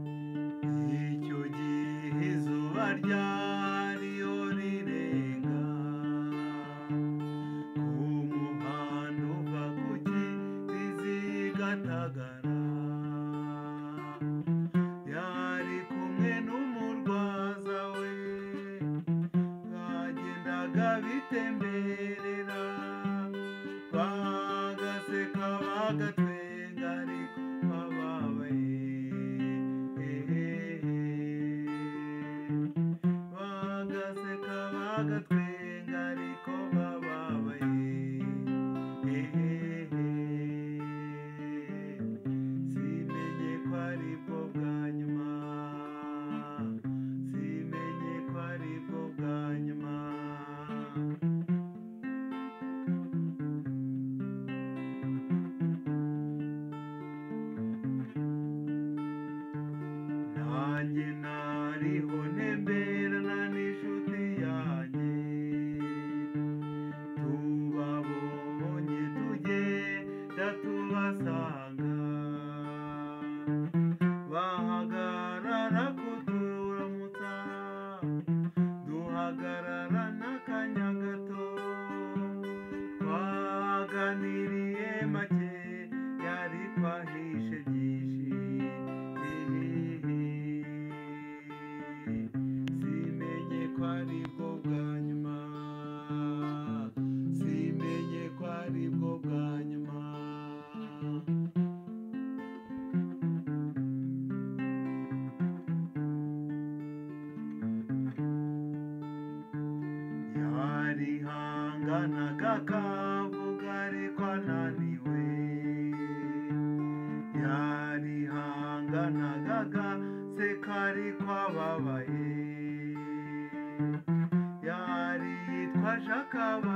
icyo gihe izuba ryariyo rirenga ku muhanda uva ku Kiliziya i Gatagara, yari kumwe n'umurwaza we, bagendaga bitemberera, bagaseka bagatwenga ariko bababaye, bagaseka bagatwenga ariko bababaye, simenye ko aribwo bwa nyuma, simenye ko aribwo bwa nyuma. Nanjye nariho ntemberana n'inshuti yanjye, tubabonye tugenda tubasanga, bahagarara kuturamutsa, duhagarara n'akanya gato, twaganiriye make yari kwahishe byinshi, simenye ko aribwo bwa nyuma, simenye ko aribwo bwa nyuma. Yarihanganaga akavuga ariko ananiwe, yarihanganaga agaseka ariko ababaye, yari yitwaje akabando